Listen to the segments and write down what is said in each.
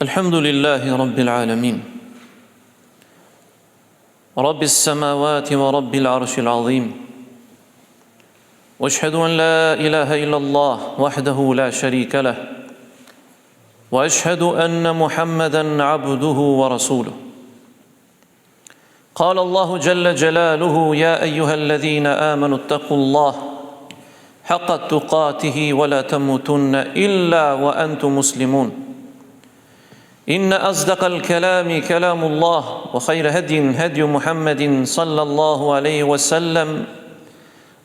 Alhamdulillahi Rabbil Alamin Rabbis samawati wa Rabbil Arshil Azim Wa ashhadu an la ilaha illallah wahdahu la sharika lah Wa ashhadu anna Muhammadan abduhu wa rasuluh قال الله جل جلاله يا أيها الذين آمنوا اتقوا الله حق تقاته ولا تموتن إلا وأنتم مسلمون إن أصدق الكلام كلام الله وخير هدي محمد صلى الله عليه وسلم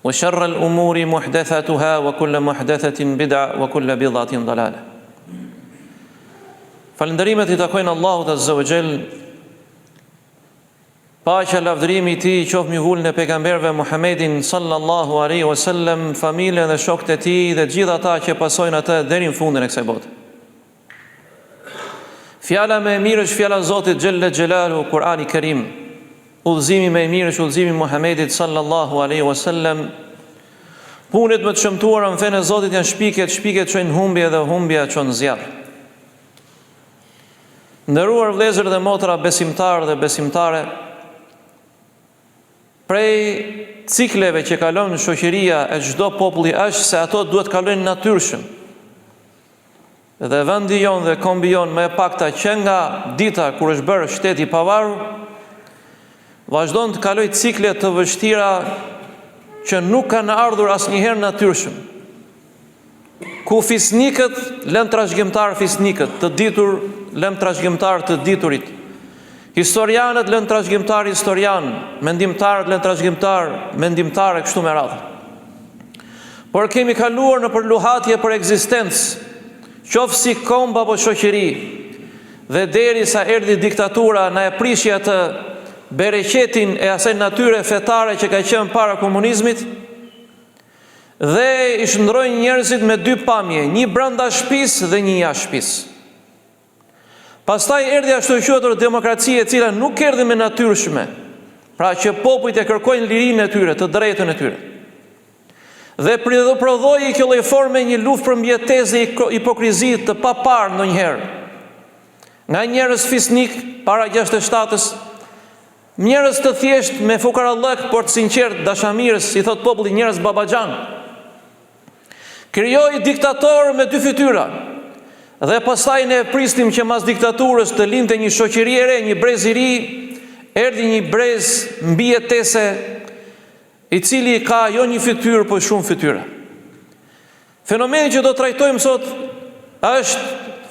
وشر الأمور محدثاتها وكل محدثة بدعة وكل بضعة ضلالة فالندريمة تكوين الله عز وجل Paqja lavdërimi I tij qoftë mbi vullën e pejgamberëve Muhammedin sallallahu alaihi wasallam, familjen dhe shokët e tij dhe gjithë ata që pasojnë atë deri në fundin e kësaj bote. Fjala më e mirë është fjala e Zotit xhella xhelalu, Kurani Kerim. Udhëzimi më I mirë është udhëzimi I Muhammedit sallallahu alaihi wasallam. Punët më të shëmtuara në fenë e Zotit janë shpiket çojnë humbje dhe humbja çon zjarr. Nderuar vëllezër dhe motra besimtarë dhe besimtare, prej cikleve që kalojnë shoqëria e çdo populli është se ato duhet kalojnë natyrshëm. Dhe vendi jon dhe kombi jon më e pakta që nga dita kur është bërë shteti I pavarur, vazhdon të kalojë cikle të vështira që nuk kanë ardhur asnjëherë natyrshëm. Ku fisnikët lën trashëgimtar fisnikët, të ditur lën trashëgimtar të diturit. Historianët lën trashëgimtar historian, mendimtarët lën trashëgimtar mendimtarë kështu me radhë. Por kemi kaluar në përluhatje për ekzistencë, qoftë si komb apo shoqëri, dhe derisa erdhi diktatura na e prishi atë bereqetin e asaj natyre fetare që ka qenë para komunizmit, dhe I shndrojnë njerëzit me dy pamje, një brenda shtëpisë dhe një jashtë shtëpisë. Pastaj erdhi ashtu e quajtur demokracia e cila nuk erdhi me natyrshme, pra që popujt e kërkojnë lirinë e tyre, të drejtën e tyre. Dhe prodhoi kjo lloj forme një luftë për mbijetesë dhe hipokrizi të paparë ndonjëherë. Nga njerëz fisnik para 67-s, njerëz të thjesht me fukarallëk, por të sinqert dashamirës, I thot populli njerëz babaxhan. Krijoi diktator me dy fytyra. Dhe pastaj ne prisnim që mas diktaturës të lindte një shoqëri e re, një brez I ri, erdhi një brez mbijetese I cili ka jo një fytyrë, por shumë fytyra. Fenomeni që do trajtojmë sot është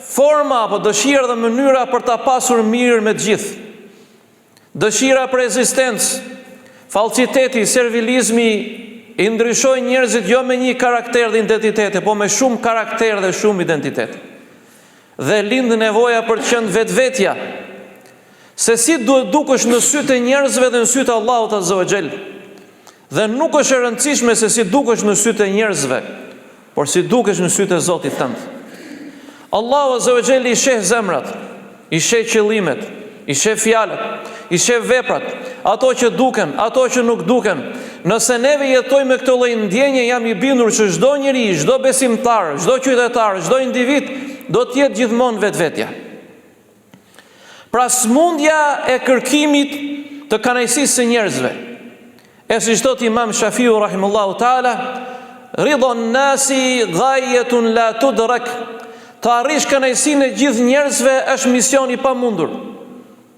forma apo dëshira dhe mënyra për ta pasur mirë me të gjithë. Dëshira për ekzistencë, falsiteti, servilizmi I ndryshojnë njerëzit jo me një karakter dhe identitete, po me shumë karakter dhe shumë identitet. Dhe lind nevoja për të qenë vetvetja, se si duhet dukesh në sytë e njerëzve dhe në sytë e Allahut Azza wa Jall. Dhe nuk është e rëndësishme se si dukesh në sytë e njerëzve, por si dukesh në sytë e Zotit tënd. Allahu Azza wa Jall I sheh zemrat, I sheh qëllimet, I sheh fjalët, I sheh veprat, ato që duken, ato që nuk duken. Nëse neve jetojmë me këtë lloj ndjenje, jam I bindur që çdo njeri, çdo besimtar, çdo qytetar, çdo individ do të jetë gjithmonë vetvetja. Pra smundja e kërkimit të kënaqësisë së njerëzve. E siç thot Imam Shafiu rahimullahu taala, ridon nasi ghayatun la tudrak. Të arrish kënaqësinë e gjithë njerëzve është mision I pamundur.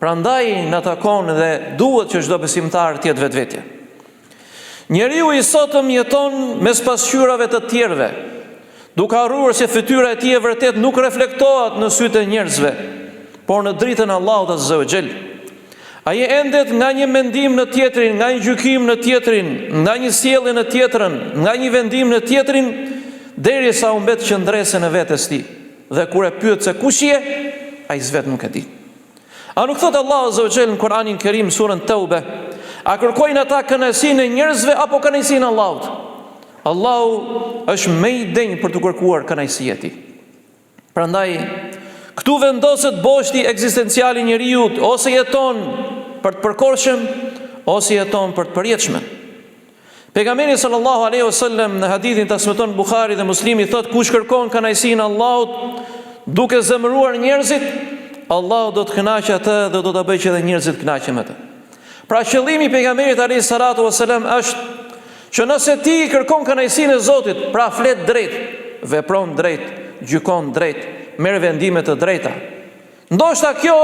Prandaj na takon dhe duhet që çdo besimtar të jetë vetvetja. Njeriu I sotëm jeton mes pasqyrave të tjerëve, duke harruar se fytyra e tij e vërtet nuk reflektohet në sytë e njerëzve, por në dritën e Allahut Azza wa Jall. Ai endet nga një mendim në tjetrin, nga një gjykim në tjetrin, nga një sjellje në tjetrën, nga një vendim në tjetrin, derisa u mbet qëndrese në vetes tij. Dhe kur e pyet se kush je, ai s'vet nuk e di. A nuk thot Allahu Azza wa Jall në Kur'anin Kerim surën Tauba, a kërkojnë ata kënaqësinë e njerëzve apo kënaqësinë e Allahut? Allahu është më I denj për të kërkuar kënaqësinë e tij. Prandaj këtu vendoset boshti ekzistencial I njeriu, ose jeton për të përkohshëm ose jeton për të përjetshëm. Pejgamberi sallallahu alaihi wasallam në hadithin transmeton Buhari dhe Muslimi thot kush kërkon kënaqësinë e Allahut duke zemëruar njerëzit, Allahu do të kënaqë atë dhe do ta bëjë që edhe njerëzit të kënaqen me të. Pra qëllimi i pejgamberit alayhis salatu wasalam është që nëse ti kërkon kënaqësinë e Zotit, pra flet drejt, vepron drejt, gjykon drejt, merr vendime të drejta. Ndoshta kjo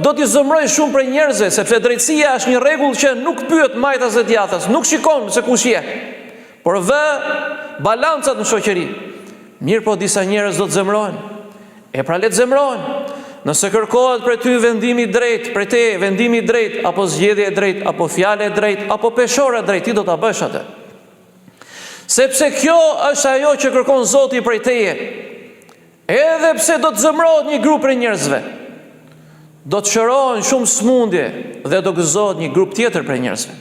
do t'i zëmrojë shumë për njerëzve, sepse drejtësia është një rregull që nuk pyet majtas dhe djathtas, nuk shikon se kush je, por vë balancat në shoqëri. Mirë, po disa njerëz do të zemrohen. E pra le të zemrohen. Nëse kërkohet për ty vendimi drejt, për te vendimi drejt, apo zgjedhje drejt, apo fjale drejt, apo peshore drejt, ti do ta bësh atë. Sepse kjo është ajo që kërkon Zoti prej teje. Edhe pse do të zemrohet një grup prej njerëzve, do të shërohen shumë smundje dhe do gëzohet një grup tjetër prej njerëzve.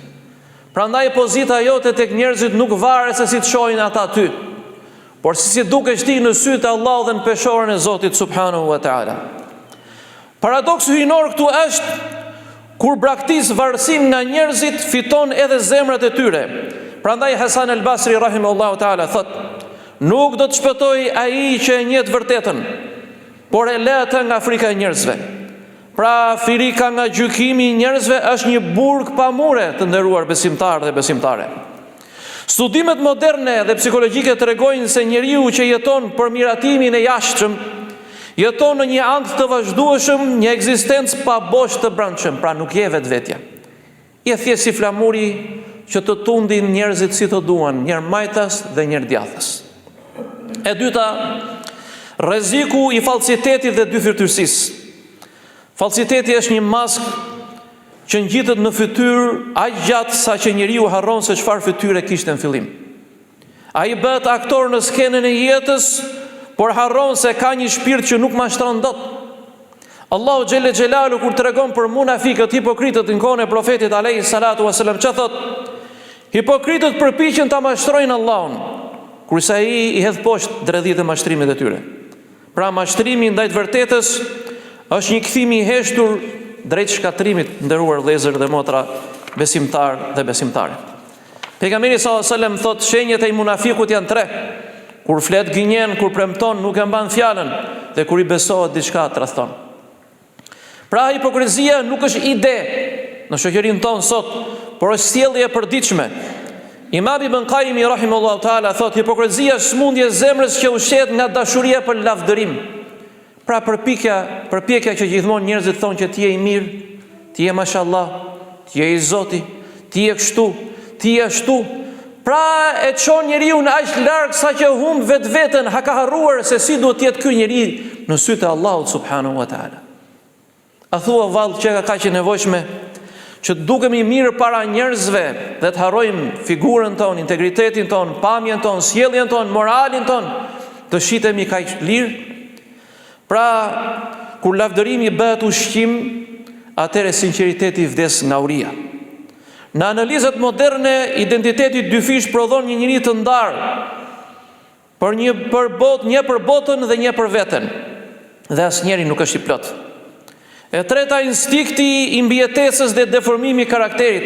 Prandaj pozita jote tek njerëzit nuk varet se si të shohin ata ty, por si dukesh ti në sytë e Allahut dhe në peshorën e Zotit subhanahu wa taala. Paradoksi hyjnor këtu është kur braktis varësin nga njerëzit fiton edhe zemrat e tyre. Prandaj Hasan al-Basri rahimahullahu taala thot: nuk do të shpëtoj ai që e njeh të vërtetën, por e lë atë nga frika e njerëzve. Pra frika nga gjykimi i njerëzve është një burg pa mure, të nderuar besimtarë dhe besimtare. Studimet moderne dhe psikologjike tregojnë se njeriu që jeton për miratimin e jashtëm jeton në një anë të vazhdueshëm, një ekzistencë pa bosh të brendshëm, pra nuk je vetvetja. Je thjesht si flamuri që të tundin njerëzit si të duan, njër majtas dhe njër djathtas. E dyta, rreziku i falsitetit dhe dyfirtyrësisë. Falsiteti është një mask që ngjitet në fytyrë aq gjatë sa që njeriu harron se çfarë fytyre kishte në fillim. Ai bëhet aktor në skenën e jetës, por harron se ka një shpirt që nuk mashtron dot. Allahu xhelle xhelalu kur tregon për munafikët, hipokritët në kohën e profetit alayhis salatu wasalam, çfarë thot? Hipokritët përpiqen ta mashtrojnë Allahun, kurse ai i hedh poshtë dredhit e mashtrimit e tyre. Pra mashtrimi ndaj të vërtetës është një kthim i heshtur drejt shkatrimit, nderuar vëllezër dhe motra, besimtar dhe besimtare. Pejgamberi sallallahu alajhi wasallam thot shenjat e munafikut janë 3. Kur flet gënjen, kur premton nuk e mban fjalën, dhe kur i besohet diçka tradhton. Pra hipokrizia nuk është ide në shoqërinë tonë sot, por është sjellje e përditshme. Imam Ibn Qayyim rahimahullahu taala thot hipokrizia është smundje e zemrës që ushqehet nga dashuria për lavdërim. Pra përpjekja që gjithmonë njerëzit thonë që ti je i mirë, ti je mashallah, ti je i Zoti, ti je kështu, ti je ashtu. Pra e çon njeriu në aq larg sa që humb vetveten, ha ka harruar se si duhet të jetë ky njeri në sytë e Allahut subhanahu wa taala. A thua vallë që ka kaq nevojshme që dukemi mirë para njerëzve dhe të harrojmë figurën tonë, integritetin tonë, pamjen tonë, sjelljen tonë, moralin tonë, të shitemi kaq lirë? Pra, kur lavdërimi bëhet ushqim, atëherë sinqeriteti vdes nga uria. Në analizat moderne, identiteti dyfish prodhon një njeri të ndarë, një për botën dhe një për veten, dhe asnjëri nuk është i plot. E treta, instikti i mbijetesës dhe deformimi i karakterit.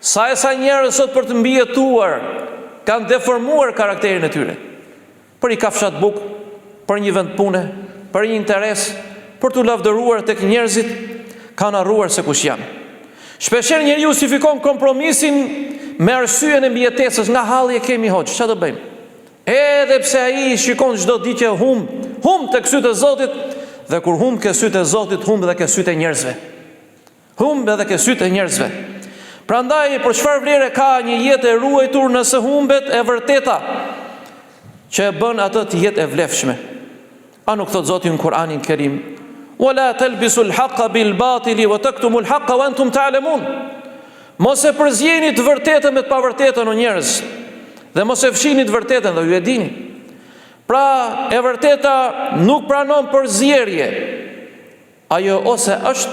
Sa njerëz sot për të mbijetuar kanë deformuar karakterin e tyre. Për i kafshat bukë, për një vend pune, për një interes, për të lavdëruar tek njerëzit, kanë harruar se kush janë. Shpeshherë njeriu justifikon kompromisin me arsyeën e mbijetesës, nga halli e kemi hoxh, çfarë do bëjmë? Edhe pse ai shikon çdo ditë që humb tek sytë e Zotit, dhe kur humb ke sytë e Zotit, humb edhe ke sytë e njerëzve. Humb edhe ke sytë e njerëzve. Prandaj, për çfarë vlere ka një jetë e ruajtur nëse humbet e vërteta që e bën atë të jetë e vlefshme? A nuk thot Zoti në Kur'anin Kerim: "Wala talbisu al-haqqa bil-batili wa taktumu al-haqqa wa antum ta'lamun." Mos e përzjeni të vërtetën me të pavërtetën o njerëz, dhe mos e fshini të vërtetën dhe ju e dini. Pra, e vërteta nuk pranon përzierje. Ajo ose është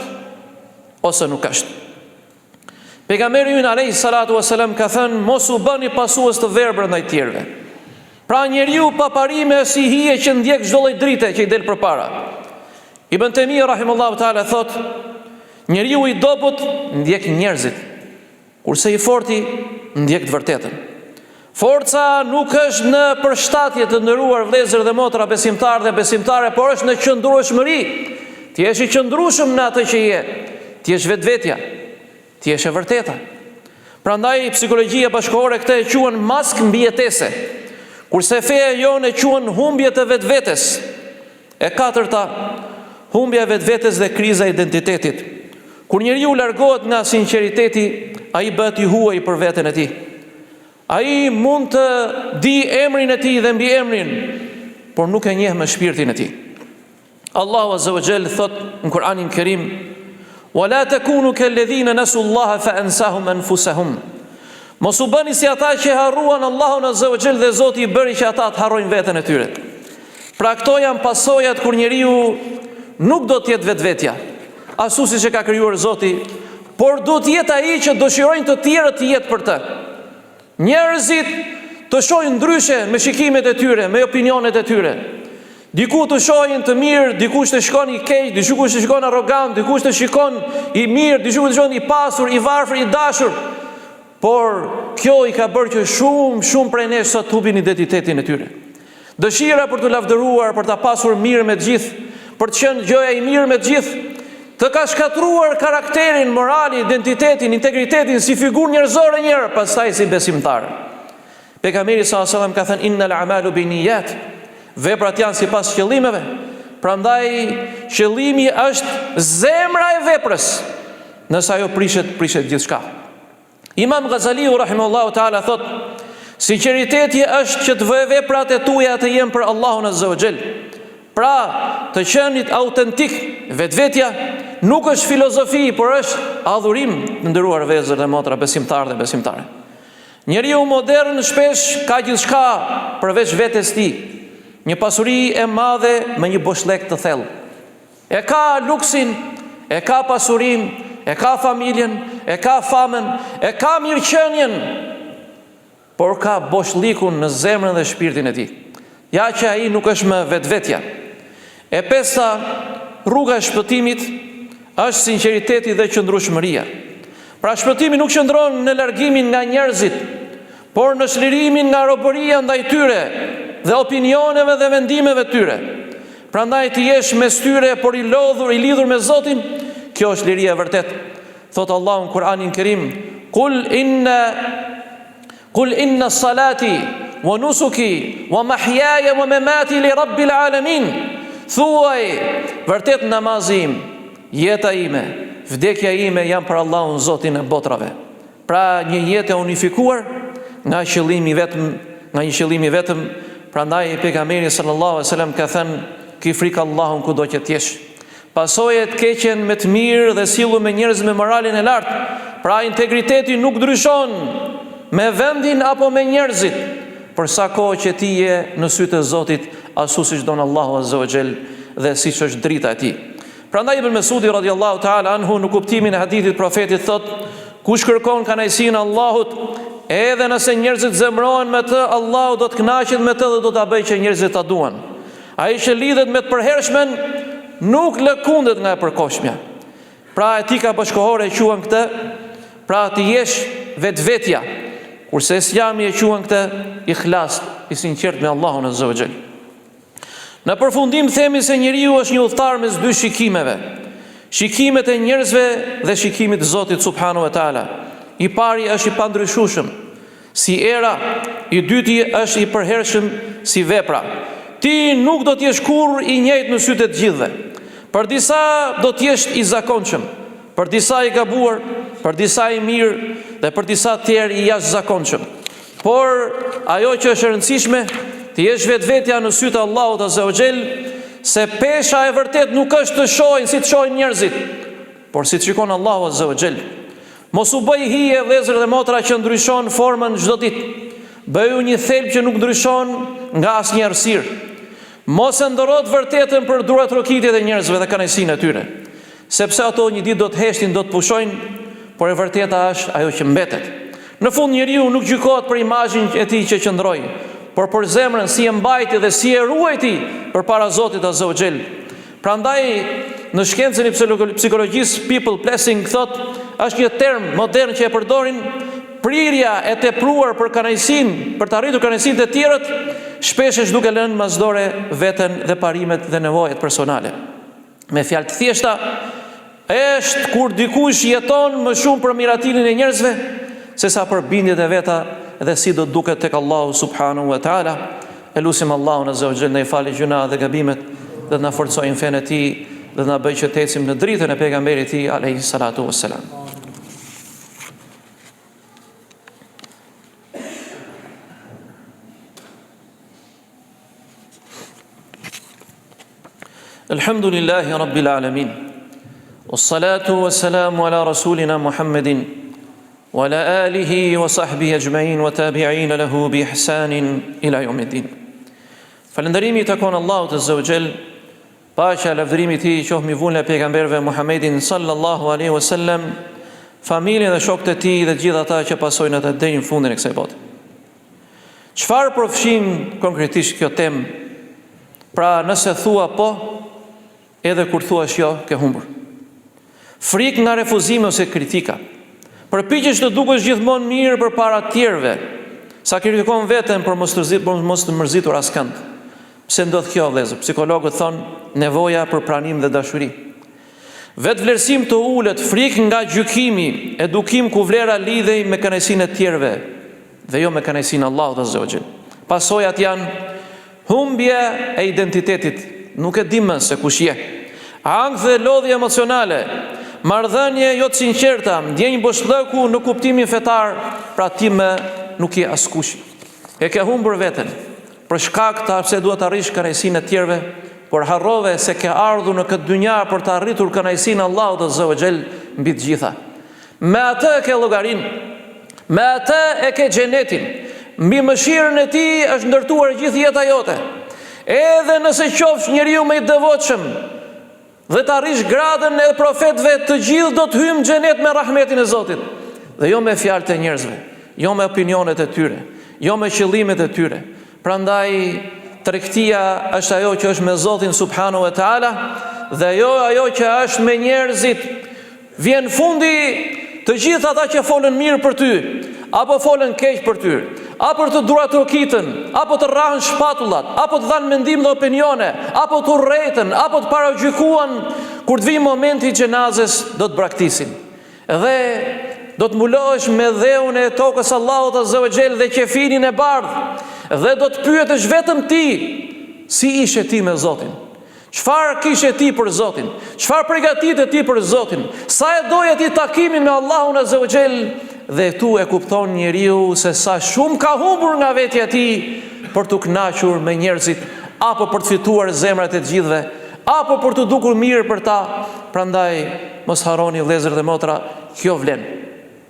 ose nuk është. Pejgamberi ynë alayhi salatu wasalam ka thënë: "Mos u bëni pasues të verbër ndaj tjerëve." Pra njeriu pa parime si hije që ndjek çdo lloj drite që i del përpara. Ibn Taymija rahimahullahu taala thot: njeriu i dobët ndjek njerëzit, kurse i forti ndjek të vërtetën. Forca nuk është në përshtatje, të nderuar vëllezër dhe motra, besimtarë dhe besimtare, por është në qëndrueshmëri ti jesh I qëndrueshëm në atë që je, ti jesh vetvetja, ti jesh e vërteta. Prandaj psikologjia bashkëkohore këtë e quhen maskë mbijetese, kurse feja jonë e quhen humbje të vetvetes. E katërta, humbja e vetvetes dhe kriza e identitetit. Kur njeriu largohet nga sinqeriteti, ai bëhet I huaj për veten e tij. Ai mund të di emrin e tij dhe mbiemrin, por nuk e njeh me shpirtin e tij. Allahu Azza wa Jall thot në Kur'anin Kerim: "Wa la takunu kalladhina nasu Allah fa ansahum anfusahum." Mos u bëni si ata që harruan Allahun Azza wa Jall dhe Zoti I bëri që ata të harrojnë veten e tyre. Pra këto janë pasojat kur njeriu nuk do të jetë vetvetja, ashtu siç e ka krijuar Zoti, por do të jetë ai që dëshirojnë të tjerët të jetë për të. Njerëzit të shohin ndryshe me shikimet e tyre, me opinionet e tyre. Diku të shohin të mirë, dikush të shikon I keq, dikush të shikon arrogant, dikush të shikon I mirë, dikush të shikon I pasur, I varfër, I dashur. Por kjo I ka bërë që shumë prej nesh sot hupin identitetin e tyre. Dëshira për të lavdëruar, për ta pasur mirë me të gjithë, për të qenë gjëja I mirë me të gjithë, të ka shkatruar karakterin, moralin, identitetin, integritetin si figurë njerëzore njëherë, pastaj si besimtar. Pejgamberi sallallahu alajhi wasallam ka thënë innal a'malu binniyat. Veprat janë sipas qëllimeve. Prandaj qëllimi është zemra e veprës. Nëse ajo prishet gjithçka. Imam Ghazaliu rahimahullahu taala thot: sinqeriteti është që të veprat e tuaja të jenë për Allahun Azza wa Jall. Pra, të qenit autentik, vetvetja nuk është filozofi, por është adhurim, të nderuar vëllezër dhe motra, besimtarë dhe besimtare. Njeriu modern shpesh ka gjithçka përveç vetes tij, një pasuri e madhe me një boshllëk të thellë. E ka luksin, e ka pasurinë, e ka familjen, e ka famën, e ka mirëqenien, por ka boshllëkun në zemrën dhe shpirtin e tij. Ja që ai nuk është më vetvetja. E pesta, rruga e shpëtimit është sinqeriteti dhe qëndrueshmëria. Pra shpëtimi nuk qëndron në largimin nga njerëzit, por në çlirimin nga robëria ndaj tyre dhe opinioneve dhe vendimeve tyre. Prandaj të jesh mes tyre, por I lidhur me Zotin, kjo është liria e vërtet. Thot Allahu në Kur'anin Kerim: Kul inna salati wa nusuki wa mahyaya wa mamati li rabbil alamin. Thuaj, vërtet namazi im, jeta ime, vdekja ime janë për Allahun Zotin e botrave. Pra një jetë e unifikuar nga një qëllimi vetëm. Prandaj pejgamberi sallallahu alaihi wasallam ka thënë: ki frikë Allahun kudo që t'jesh. Pasojë të keqen me të mirë dhe sillu me njerëz me moralin e lartë. Pra integriteti nuk ndryshon me vendin apo me njerëzit, për sa kohë që ti je në sytë e Zotit, ashtu siç don Allahu Azza wa Jall dhe siç është drita e tij. Prandaj Ibn Mesudi radhiyallahu ta'ala anhu në kuptimin e hadithit profetit thot: kush kërkon kënaqësinë e Allahut, edhe nëse njerëzit zemrohen me të, Allahu do të kënaqet me të dhe do ta bëjë që njerëzit ta duan. Ai që lidhet me të përhershmen nuk lëkundet nga e përkohshmja. Pra etika bashkëkohore e quhen këtë, pra të jesh vetvetja, kurse Islami e quhen këtë ikhlas, I sinqert me Allahun Azza wa Jall. Në përfundim themi se njeriu është një udhëtar mes dy shikimeve. Shikimet e njerëzve dhe shikimit të Zotit subhanahu wa taala. I pari është I pandryshueshëm si era, I dyti është I përhershëm si vepra. Ti nuk do të jesh kurrë I njëjtë në sytë të gjithëve. Për disa do të jesh I zakonshëm, për disa I gabuar, për disa I mirë dhe për disa tjerë I jashtëzakonshëm. Por ajo që është e rëndësishme, të jesh vetvetja në sytë e Allahut Azza wa Jall, se pesha e vërtet nuk është të shohin si të shohin njerëzit, por si të shikon Allahu Azza wa Jall. Mos u bëj hije vëllezër dhe motra që ndryshon formën çdo ditë. Bëju një thelb që nuk ndryshon nga asnjë errësirë. Mos e ndorrot vërtetën për durat rokitjet e njerëzve dhe kënaqësinë e tyre, sepse ato një ditë do të heshtin, do të pushojnë, por e vërteta është ajo që mbetet. Në fund njeriu nuk gjykohet për imazhin e tij që qëndroi, por për zemrën si e mbajti dhe si e ruajti përpara Zotit Azza wa Jall. Prandaj në shkencën e psikologjisë people pleasing thot, është një term modern që e përdorin, prirja e tepruar për kënaqësinë, për të arritur kënaqësinë të tjerët, shpesh është duke lënë masdore veten dhe parimet dhe nevojat personale. Me fjalë të thjeshta, është kur dikush jeton më shumë për miratilin e njerëzve sesa për bindjet e veta dhe si do duket tek Allahu subhanahu wa taala. Elusim Allahun azza wa jalla i falë gjuna dhe gabimet dhe na forcojnë fenë e tij dhe na bëjë që të ecim në dritën e pejgamberit të tij alayhi salatu wassalam. Alhamdulillahi rabbil alamin. Wassalatu wassalamu ala rasulina Muhammedin wa ala alihi wa sahbihi ajma'in wa tabi'in lahu bi ihsanin ila yawmiddin. Falënderimi i takon Allahut azza wa jall, paqja e lavdërimit i tij qoftë mbi vullën e pejgamberëve Muhammedin sallallahu alaihi wasallam, familjen dhe shokët e tij dhe gjithë ata që pasojnë atë deri në fundin e kësaj bote. Çfarë përfshin konkretisht kjo temë? Pra, nëse thua po, edhe kur thuash jo, ke humbur. Frikë nga refuzimi ose kritika. Përpiqesh të dukesh gjithmonë mirë përpara të tjerëve. Sakrifikon veten për mos të mërzitur askënd. Pse ndodh kjo, vëllezër? Psikologët thonë nevoja për pranim dhe dashuri. Vetvlerësim të ulët, frikë nga gjykimi, edukim ku vlera lidhej me kënaqësinë e tjerëve dhe jo me kënaqësinë e Allahut azza wa jall. Pasojat janë humbje e identitetit, nuk e di më se kush je. Ankth dhe lodhje emocionale, marrëdhënie jo të sinqerta, ndjenjë boshllëku në kuptimin fetar, pra ti më nuk je askush. E ke humbur veten për shkak të pse duhet të arrish kënaqësinë e tjerëve, por harrove se ke ardhur në këtë dynja për të arritur kënaqësinë e Allahut azza wa jall mbi të gjitha. Me atë e ke llogarin, me atë e ke xhenetin. Mbi mëshirën e tij është ndërtuar gjithë jeta jote. Edhe nëse qofsh njeriu më i devotshëm dhe të arrish gradën e profetëve, të gjithë do të hyjmë në xhenet me rahmetin e Zotit. Dhe jo me fjalët e njerëzve, jo me opinionet e tyre, jo me qëllimet e tyre. Prandaj tregtia është ajo që është me Zotin subhanahu wa taala dhe jo ajo që është me njerëzit. Vjen fundi të gjithë ata që folën mirë për ty, apo folën keq për ty, apo të duratrokitën, apo të rrahën shpatullat, apo të dhanë mendim dhe opinione, apo të urrejtën, apo të paragjykuan, kur të vijë momenti i xhenazes do të braktisin. Dhe do të mbulohesh me dheun e tokës Allahut azza wa jall dhe qefinin e bardhë, dhe do të pyetesh vetëm ti, si ishe ti me Zotin? Çfarë kishe ti për Zotin? Çfarë përgatitet ti për Zotin? Sa e doje ti takimin me Allahun azza wa jall? Dhe tu e kupton njeriu se sa shumë ka humbur nga vetja e tij për të kënaqur me njerëzit, apo për të fituar zemrat e të gjithëve, apo për të dukur mirë për ta. Prandaj mos harroni, vëllezër dhe motra, kjo vlen.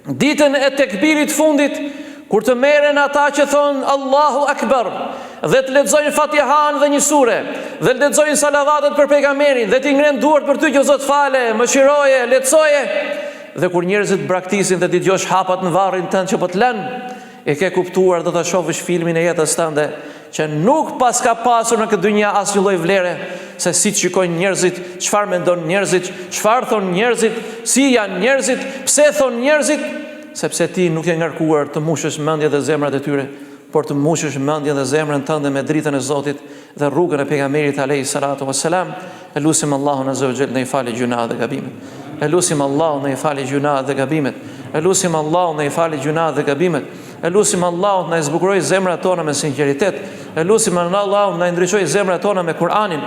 Ditën e tekbirit fundit, kur të merren ata që thonë Allahu Akbar dhe të lexojnë Fatihan dhe një sure, dhe të lexojnë salavatet për pejgamberin, dhe të ngren duart për ty që Zot fale, mëshiroje, lehtësoje. Dhe kur njerëzit braktisin dhe ti dëgjosh hapat në varrin tënd që po të lën, e ke kuptuar do ta shohësh filmin e jetës tënde që nuk pas ka pasur në këtë dynja asnjë lloj vlere, se si shikojnë njerëzit, çfarë mendojnë njerëzit, çfarë thonë njerëzit, si janë njerëzit, pse thonë njerëzit, sepse ti nuk je ngarkuar të mbushësh mendjen dhe zemrat e tyre, por të mbushësh mendjen dhe zemrën tënde me dritën e Zotit dhe rrugën e pejgamberit alayhi salatu wassalam. Elusim Allahun azza wa jall ne i falë gjuna dhe gabimet. Elusim Allahun ne i falë gjuna dhe gabimet. Elusim Allahun ne i falë gjuna dhe gabimet. Elusim Allahun na zbukuroj zemrat tona me sinqeritet. Elusim Allahun na ndriçoj zemrat tona me Kur'anin.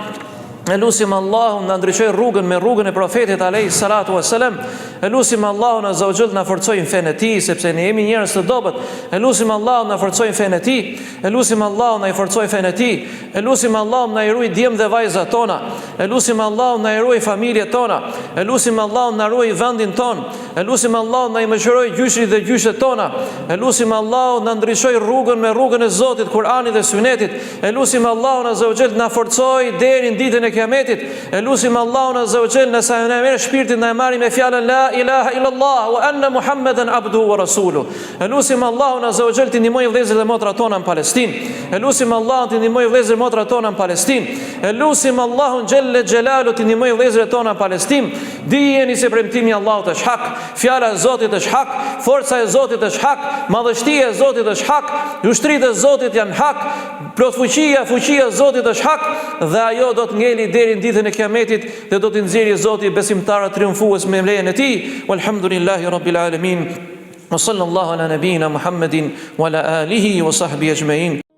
Elusim Allahun na ndriçoj rrugën me rrugën e profetit alayhi salatu wassalam. Elusim Allahun azza wa jall na forcojnë fenë e tij, sepse ne jemi njerëz të dobët. Elusim Allahun na forcojnë fenë e tij. Elusim Allahun na i forcojë fenë e tij. Elusim Allahun na i ruaj djem dhe vajzat tona. Elusim Allahun na i ruaj familjet tona. Elusim Allahun na ruaj vendin ton. Elusim Allahun na i mëshiroj gjyshrit dhe gjyshet tona. Elusim Allahun na ndriçoj rrugën me rrugën e Zotit, Kur'anit dhe Sunetit. Elusim Allahun azza wa jall na forcoj deri në ditën e Kiametit. Elusim Allahun azza wa jall nëse na merr shpirtin na e marrim me fjalën la ilaha illallah wa anna Muhammeden abduhu wa rasuluhu. Elusim Allahun azza wa jall të ndihmojë vëllezërit dhe motrat tona në Palestinë. Elusim Allahun të ndihmojë vëllezërit dhe motrat tona në Palestinë. Elusim Allahun xhelle xhelalu të ndihmojë vëllezërit tona në Palestinë. dijeni se premtimi i Allahut është hak, fjala e Zotit është hak, forca e Zotit është hak, madhështia e Zotit është hak, ushtritë e Zotit janë hak, plot fuqia e Zotit është hak, dhe ajo do të ngeli deri në ditën e Kiametit dhe do të nxjerrë Zoti besimtarët triumfues me lejen e Tij. Walhamdulillahi rabbil alamin. Wa sallallahu ala nabina Muhammedin wa ala alihi wa sahbihi ajma'in.